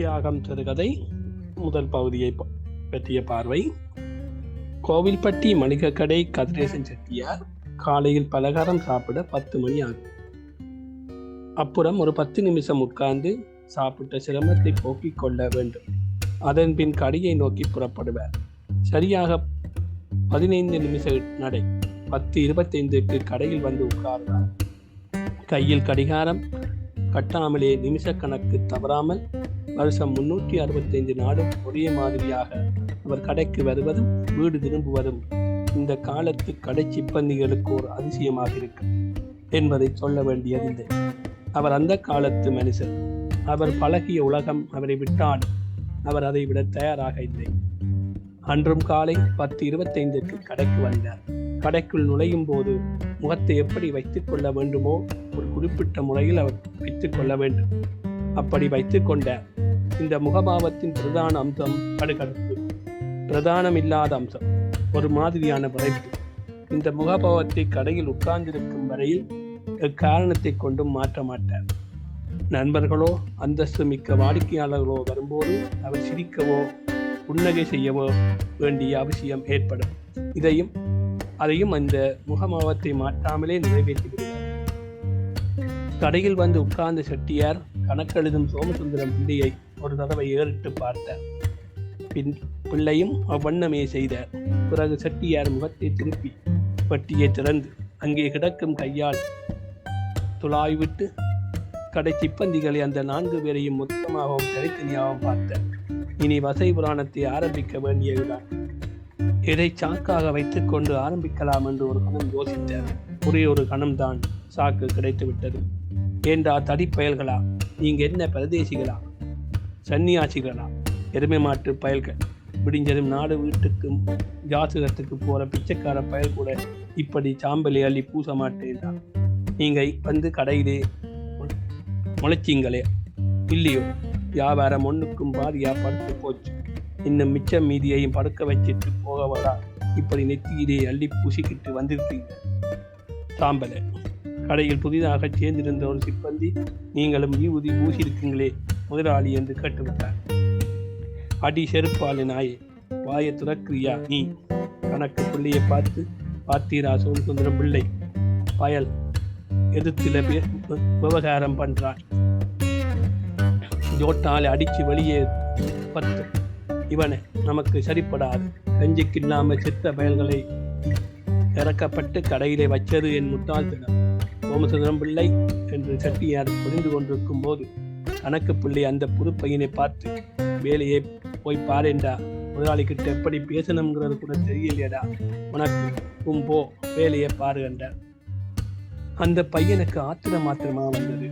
யாகம் சிறுகதை முதல் பகுதியை பற்றிய பார்வை. கோவில்பட்டி மளிகை கடை கதிரேசன் செட்டியார் காலையில் பலகாரம் சாப்பிட 10 மணி ஆகும். அப்புறம் ஒரு 10 நிமிஷம் உட்கார்ந்து சாப்பிட்ட சிரமத்தை போக்கிக் கொள்ள வேண்டும். அதன் பின் கடையை நோக்கி புறப்படுவார். சரியாக 15 நிமிஷ நடை. 10:25க்கு கடையில் வந்து உட்கார்ந்தார். கையில் கடிகாரம் கட்டாமலே நிமிஷ கணக்கு தவறாமல் வருஷம் 365 நாளும் ஒரே மாதிரியாக அவர் கடைக்கு வருவதும் வீடு திரும்புவதும் இந்த காலத்து கடை சிப்பந்திகளுக்கு ஒரு அதிசயமாக இருக்கும் என்பதை சொல்ல வேண்டியதில்லை. அவர் அந்த காலத்து மனுஷர். அவர் பழகிய உலகம் அவரை விட்டாலும் அவர் அதை விட தயாராக இல்லை. அன்றும் காலை 10:25க்கு கடைக்கு வந்தார். கடைக்குள் நுழையும் போது முகத்தை எப்படி வைத்துக் கொள்ள வேண்டுமோ ஒரு குறிப்பிட்ட முறையில் அவர் வைத்துக் கொள்ள வேண்டும். அப்படி வைத்துக் கொண்ட இந்த முகபாவத்தின் பிரதான அம்சம் கடுகடுப்பு. பிரதானம் இல்லாத அம்சம் ஒரு மாதிரியான விரைப்பு. இந்த முகபாவத்தை கடையில் உட்கார்ந்திருக்கும் வரையில் எக்காரணத்தை கொண்டும் மாற்ற மாட்டார். நண்பர்களோ அந்தஸ்து மிக்க வாடிக்கையாளர்களோ வரும்போது அவர் சிரிக்கவோ புன்னகை செய்யவோ வேண்டிய அவசியம் ஏற்படும். அதையும் அந்த முகபாவத்தை மாற்றாமலே நிறைவேற்றிவிடுவார். கடையில் வந்து உட்கார்ந்த செட்டியார் கணக்கெழுதும் சோமசுந்தரம் பிள்ளையை ஒரு தடவை ஏறிட்டு பார்த்தார். பிள்ளையும் அவ்வண்ணமே செய்தார். பிறகு செட்டியார் முகத்தை திருப்பி பட்டியை திறந்து அங்கே கிடக்கும் கையால் துளாய்விட்டு கடை சிப்பந்திகளை அந்த 4 பேரையும் மொத்தமாகவும் தனித்தனியாகவும் பார்த்தார். இனி வசை புராணத்தை ஆரம்பிக்க வேண்டியதுதான். எதை சாக்காக வைத்துக் கொண்டு ஆரம்பிக்கலாம் என்று ஒரு கணம் யோசித்தார். ஒரே ஒரு கணம்தான் சாக்கு கிடைத்து விட்டது. ஏண்டா தடிப்பயல்களா, நீங்க என்ன பிரதேசிகளா, சன்னியாசிகளா, எருமை மாட்டு பயல்கள், விடிஞ்சதும் நாடு வீட்டுக்கும் ஜாசகத்துக்கு போற பிச்சைக்கார பயல் கூட இப்படி சாம்பலை அள்ளி பூச மாட்டேன்டா. நீங்க வந்து கடையிலே முளைச்சிங்களே இல்லையோ, வியாபாரம் ஒன்றுக்கும் பாதியா படுத்து போச்சு. இன்னும் மிச்சம் மீதியையும் படுக்க வச்சிட்டு போகவரா இப்படி நெத்தியிலே அள்ளி பூசிக்கிட்டு வந்திருக்கீங்க சாம்பலை. கடையில் புதிதாக சேர்ந்திருந்த ஒரு சிப்பந்தி, நீங்களும் ஊதி பூசியிருக்கீங்களே முதலாளி என்று கேட்டுவிட்டார். அடி செருப்பாளு நாயே, வாயை துறக்கிறியா நீ? கணக்கு பிள்ளையை பார்த்து பார்த்தீரா சோமசுந்தரம் பிள்ளை பயல் எதிர்த்துல விவகாரம் பண்றான். ஜோட்டாலே அடிச்சு வெளியே 10. இவனை நமக்கு சரிப்படாது. கஞ்சிக்கு இல்லாமல் செத்த பயல்களை இறக்கப்பட்டு கடையிலே வச்சது என் முட்டாள்தனம். சோமசுந்தரம் பிள்ளை என்று செட்டியார் புரிந்து கொண்டிருக்கும் போது கணக்கு பிள்ளை அந்த புது பையனை பார்த்து, வேலையை போய் பாருண்டா, முதலாளிக்கிட்ட எப்படி பேசணுங்கிறது கூட தெரியலையடா உனக்கு, போ வேலையை பாரு என்றார். அந்த பையனுக்கு மாத்திரமா வந்தது.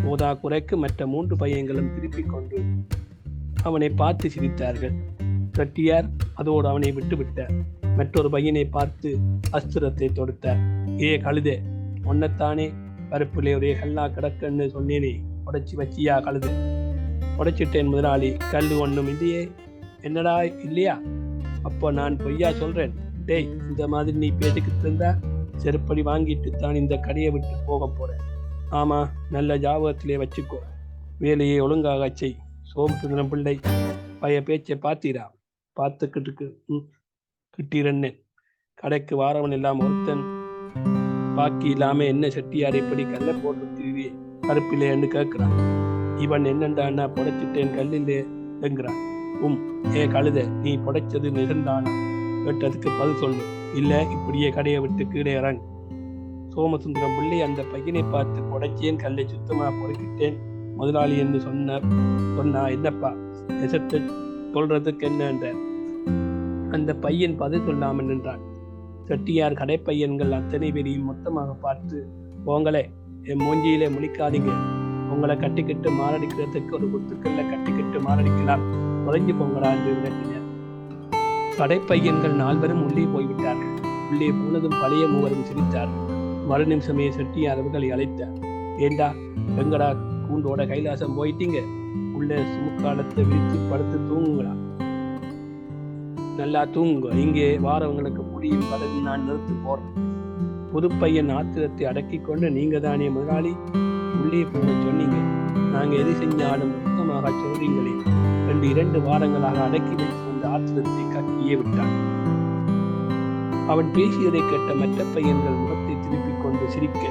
போதா குறைக்கு மற்ற 3 பையன்களும் திருப்பிக் கொண்டு அவனை பார்த்து சிரித்தார்கள். செட்டியார் அதோடு அவனை விட்டு விட்டார். மற்றொரு பையனை பார்த்து அஸ்திரத்தை தொடுத்தார். ஏ கழுதே, ஒன்னத்தானே பருப்பிலே ஒரே கல்லா கிடக்குன்னு சொன்னேனே, உடைச்சி வச்சியா கழுது? உடைச்சிட்டேன் முதலாளி, கல் ஒன்றும் இல்லையே. என்னடா இல்லையா? அப்போ நான் பொய்யா சொல்றேன்? டேய், இந்த மாதிரி நீ பேசிக்கிட்டு இருந்தா செருப்படி வாங்கிட்டு தான் இந்த கடையை விட்டு போக போறேன். ஆமா, நல்ல ஜாபகத்திலே வச்சுக்கோ, வேலையை ஒழுங்காக செய். சோமசுந்தரம் பிள்ளை பைய பேச்சை பார்த்தீரா? பார்த்துக்கிட்டு கிட்டீரன்னு கடைக்கு வாரவன் எல்லாம் ஒருத்தன் பாக்கி இல்லாம என்ன செட்டியார் இப்படி கல்லை போட்டு கருப்பில்லைன்னு கேட்கிறான். இவன் என்னண்டான்னா புடைச்சிட்டேன் கல்லிலே என்கிறான். ஏ கழுத, நீ புடைச்சது நிகழ்ந்தானா? கேட்டதுக்கு பதில் சொல்லு, இல்ல இப்படியே கடையை விட்டு கீழே இறங்க. சோமசுந்தரம் பிள்ளை அந்த பையனை பார்த்து, புடைச்சேன், கல்லை சுத்தமா பொறுக்கிட்டேன் முதலாளி என்று சொன்னா என்னப்பா நெசத்தை சொல்றதுக்கு என்ன என்றார். அந்த பையன் பதில் சொல்லாமல் நின்றான். செட்டியார் கடைப்பையன்கள் அத்தனை பேரையும் மொத்தமாக பார்த்து, போங்களே, என் மூஞ்சியிலே முழிக்காதீங்க, உங்களை கட்டிக்கிட்டு மாரடிக்கிறதுக்கு ஒரு குத்துக்கல்ல கட்டிக்கிட்டு மாரடிக்கலாம், குறைஞ்சு போங்களா என்று விளக்கினார். கடைப்பையன்கள் 4 பேரும் உள்ளே போய்விட்டார்கள். உள்ளே போனதும் பழைய 3 சிரித்தார்கள். மறு நிமிஷமே செட்டியார் அவர்களை அழைத்தார். ஏண்டா, எங்கடா கூண்டோட கைலாசம் போயிட்டீங்க? உள்ள சுமுக்காலத்தை விரிச்சு படுத்து தூங்குங்களா? நல்லா தூங்குங்க, இங்கே வாரவங்களுக்கு முடியும் பதவி நான் நிறுத்து போறேன். புது பையன் ஆத்திரத்தை அடக்கி கொண்டு, நீங்க தானே முதலாளி, உள்ளே கொண்டே போக சொன்னீங்க, நாங்கள் எது செஞ்சாலும் சுத்தமாக சொல்றீங்களே என்று 2 வாரங்களாக அடக்கி வைத்து வந்த ஆத்திரத்தை கக்கியே விட்டான். அவன் பேசியதை கேட்ட மற்ற பையன்கள் முகத்தை திருப்பிக் கொண்டு சிரிக்க,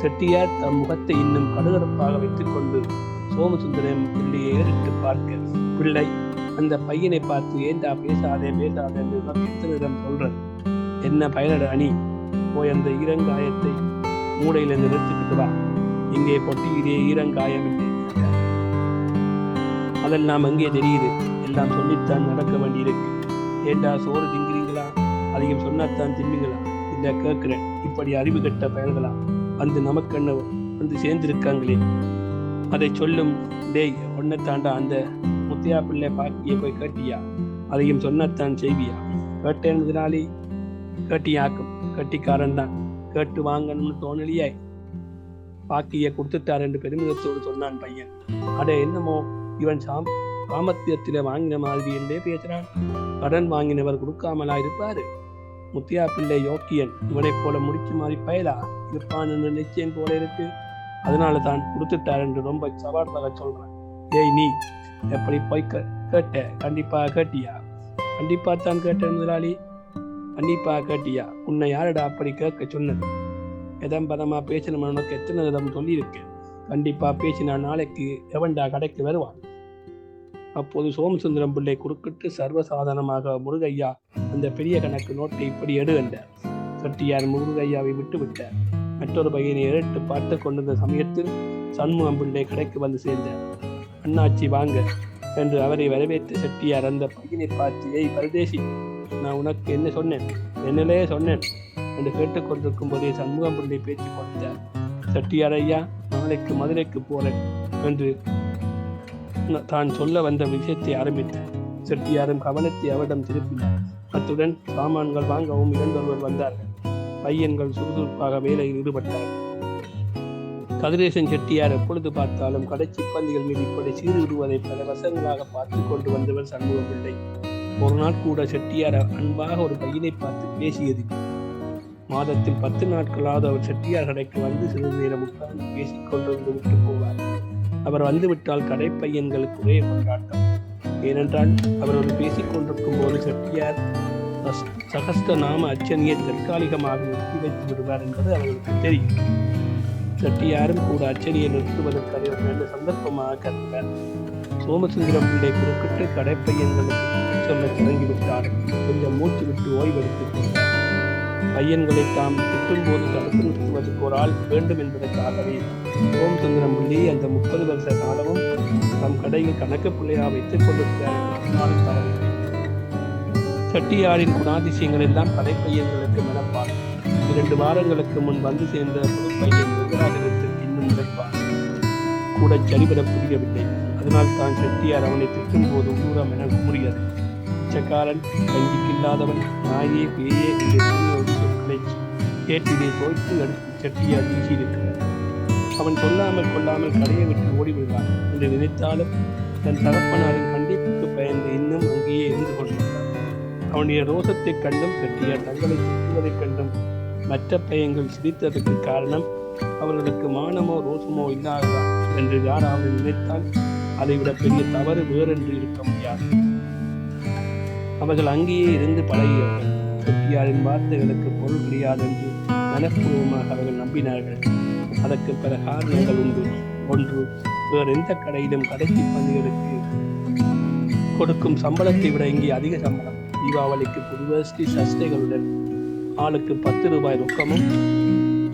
செட்டியார் தம் முகத்தை இன்னும் கடுகடுப்பாக வைத்துக் கொண்டு சோமசுந்தரம் பிள்ளையை ஏறிட்டு பார்க்க, பிள்ளை அந்த பையனை பார்த்து, ஏண்டா பேசாதே என்று நிறம் சொல்ற, என்ன பயனட அணி, போய் அந்த ஈரங்காயத்தை மூடையில நிறுத்திக்கிட்டு வா, இங்கே பொட்டியிலே ஈரங்காயம் இல்லை, அதெல்லாம் அங்கே தெரியுது, எல்லாம் சொல்லித்தான் நடக்க வேண்டியிருக்கு, ஏண்டா சோறு திங்கிறீங்களா, அதையும் சொன்னாத்தான் தின்னுங்களா, இல்லை கேட்கிறேன், இப்படி அறிவு கட்ட பயன்களா வந்து நமக்கென்ன வந்து சேர்ந்திருக்காங்களே, அதை சொல்லும், டேய் ஒன்னை தாண்டா அந்த முத்தையா பிள்ளை பாக்கியை போய் கேட்டியா, அதையும் சொன்னத்தான் செய்வியா, கேட்டேன்னாலே கேட்டியாக்கும், கட்டிக்காரன் தான், கேட்டு வாங்கணும்னு தோணலியாய், பாக்கியை கொடுத்துட்டார் என்று பெருமிதத்தோடு சொன்னான் பையன். அட என்னமோ இவன் சாமத்தியத்தில வாங்கின மாதிரி என்றே பேசுறான், கடன் வாங்கினவர் கொடுக்காமலா இருப்பாரு, முத்தியா பிள்ளை யோக்கியன், இவனைப் போல முடிச்சு மாறி பயலா இருப்பான் என்று நிச்சயம் போல இருக்கு, அதனால தான் கொடுத்துட்டார் என்று ரொம்ப சவார்தாக சொல்றான். ஏய் நீ எப்படி போய் கேட்ட, கண்டிப்பா கேட்டியா, கண்டிப்பா தான் கேட்டேன் முதலாளி, கண்டிப்பா கேட்டியா, உன்னை யாரடா அப்படி கேட்க சொன்னது, எதம் பதமா பேசணும், உனக்கு எத்தனை விதம் சொல்லியிருக்கேன், கண்டிப்பா பேசினா நாளைக்கு எவன்டா கடைக்கு வருவான். அப்போது சோமசுந்தரம் பிள்ளை குறுக்கிட்டு சர்வசாதாரணமாக, முருகையா அந்த பெரிய கணக்கு நோட்டை இப்படி எடு என்றார். செட்டியார் முருகையாவை விட்டு விட்டார். மற்றொரு பையனை ஏறிட்டு பார்த்து கொண்டிருந்த சமயத்தில் சண்முகம் பிள்ளை கடைக்கு வந்து சேர்ந்தார். அண்ணாச்சி வாங்க என்று அவரை வரவேற்று செட்டியார் அந்த பையனை பார்த்து, ஏய் பரதேசி, நான் உனக்கு என்ன சொன்னேன், என்னலே சொன்னேன் என்று கேட்டுக்கொண்டிருக்கும் போதே சண்முகம் பிள்ளை பேச்சு கொடுத்தார். செட்டியார் ஐயா, நாளைக்கு மதுரைக்கு போறேன் என்று தான் சொல்ல வந்த விஷயத்தை ஆரம்பித்தார். செட்டியாரும் கவனத்தை அவரிடம் திருப்பினார். அத்துடன் சாமான்கள் வாங்கவும் 2 வந்தார்கள். பையன்கள் சுறுசுறுப்பாக வேலையில் ஈடுபட்டார்கள். கதிரேசன் செட்டியார் எப்பொழுது பார்த்தாலும் கடை சிப்பந்திகள் மீது இப்படி சீர்விடுவதை பல வருஷங்களாக பார்த்து கொண்டு வந்தவர் சண்முகம் பிள்ளை. ஒரு நாள் கூட செட்டியார் அன்பாக ஒரு பையனை பார்த்து பேசியது. மாதத்தில் 10 நாட்களாவது அவர் செட்டியார் கடைக்கு வந்து சிறிது நேரம் உட்கார்ந்து பேசிக் கொண்டிருந்து விட்டு போவார். அவர் வந்துவிட்டால் கடை பையன்களுக்கு ஒரே கொண்டாட்டம். ஏனென்றால் அவரோடு பேசிக் கொண்டிருக்கும் போது செட்டியார் சகஸ்த நாம அர்ச்சனையை தற்காலிகமாக நிறுத்தி வைத்து விடுவார் என்பது அவர்களுக்கு தெரியும். செட்டியாரும் கூட அர்ச்சனையை நிறுத்துவதற்கு அதை ஒரு நல்ல சந்தர்ப்பமாக கருதுவார். சோமசுந்தரம் பிள்ளை குறுக்கிட்டு கடை பையன்களுக்கு சொல்ல தொடங்கிவிட்டார். கொஞ்சம் மூச்சு விட்டு ஓய்வெடுத்துக் கொண்டார். பையன்களை தாம் திட்டும் போது தடுத்து நிறுத்துவதற்கு ஒரு ஆள் வேண்டும் என்பதற்காகவே சோமசுந்தரம் பிள்ளை அந்த 30 வருஷ காலமும் தம் கடையில் கணக்கு பிள்ளையா வைத்துக் கொண்டிருக்கிறார். செட்டியாரின் குணாதிசயங்கள் எல்லாம் கடை பையன்களுக்கு மனப்பார். 2 வாரங்களுக்கு முன் வந்து சேர்ந்த புது பையன் விவராஜனத்திற்கு இன்னும் நினைப்பார் கூட சரிபட புரியவில்லை. அதனால் தான் செட்டியார் அவனை திட்டும் போது ஊரம் என கூறியது. பிச்சைக்காரன், கஞ்சிக்கில்லாதவன், நாயே பேயே என்ற சொற்களை கேட்டிலே தோய்த்து எடுத்து செட்டியார் வீசியிருக்கிறார். அவன் சொல்லாமல் கொள்ளாமல் கடையை விட்டு ஓடிவிடுவான் என்று நினைத்தாலும் தன் தகப்பனாரின் கண்டிப்புக்கு பயந்து இன்னும் அங்கேயே இருந்து கொண்டிருந்தார். அவனுடைய ரோசத்தை கண்டும் செட்டியார் தங்களை திட்டுவதைக் கண்டும் மற்ற பையன்கள் சிரித்ததற்கு காரணம் அவர்களுக்கு மானமோ ரோசமோ இல்லாததா என்று யாராவது நினைத்தால் அதைவிட பெரிய தவறு வேறென்று இருக்க முடியாது. அவர்கள் அங்கேயே இருந்து பழகியவர்கள். செட்டியாரின் வார்த்தைகளுக்கு பொருள் கிடையாது என்று மனப்பூர்வமாக அவர்கள் நம்பினார்கள். அதற்கு பல காரணங்கள் உண்டு. ஒன்று, வேறு எந்த கடையிலும் கடைசி பந்திகளுக்கு கொடுக்கும் சம்பளத்தை விட இங்கே அதிக சம்பளம். தீபாவளிக்கு புது வேஷ்டி சஷ்டைகளுடன் ஆளுக்கு 10 ரூபாய் ரொக்கமும்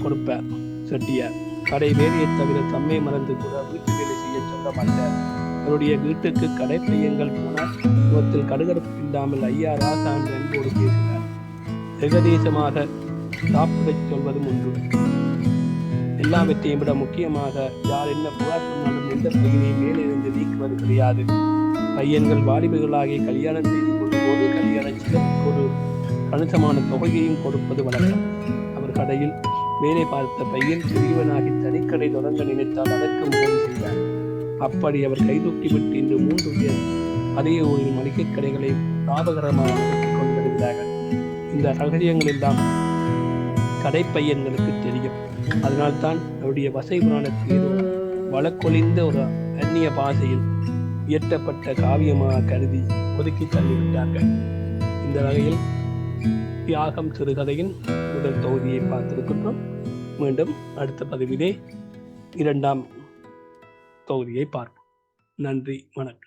கொடுப்பார் செட்டியார். கடை வேலையை தவிர தம்மை மறந்து கூட வீட்டு வேலை செய்ய சொல்ல மாட்டார். அவருடைய வீட்டுக்கு கடை பையன்கள் போனால் முகத்தில் கடுகடுப்பு இல்லாமல் ஐயா ராசா என்று அன்போடு பேசினார். ஏகதேசமாக சாப்பிடச் சொல்வதும் உண்டு. எல்லாவற்றையும் விட முக்கியமாக யார் என்ன புகார் சொன்னாலும் எந்த பையனை மேலிருந்து நீக்குவது கிடையாது. பையன்கள் வாலிபர்களாகி கல்யாணம் செய்து கொள்ளும் போது கல்யாண சிலருக்கு ஒரு கணிசமான தொகையையும் கொடுப்பது வழக்கம். அவர் கடையில் வேலை பார்த்த பையன் சிறியவனாகி தனிக்கடை தொடங்க நினைத்தால் அதற்கு உதவி செய்தார். அப்படி அவர் கைதூக்கிவிட்டு இன்று 3 பேர் அதே ஒரு மளிகை கடைகளை லாபகரமாக பெற்றுக் கொண்டு வருகிறார்கள். இந்த ரகசியங்கள் எல்லாம் கடை பையன்களுக்கு தெரியும். அதனால்தான் அவருடைய வசை புராணத்தில் வழக்கொழிந்த ஒரு அந்நிய பாஷையில் இயற்றப்பட்ட காவியமாக கருதி ஒதுக்கி தள்ளிவிட்டார்கள். இந்த வகையில் தியாகம் சிறுகதையின் முதல் தொகுதியை பார்த்திருக்கின்றோம். மீண்டும் அடுத்த பதிவிலே 2ஆம் தொகுதியை பார்ப்போம். நன்றி, வணக்கம்.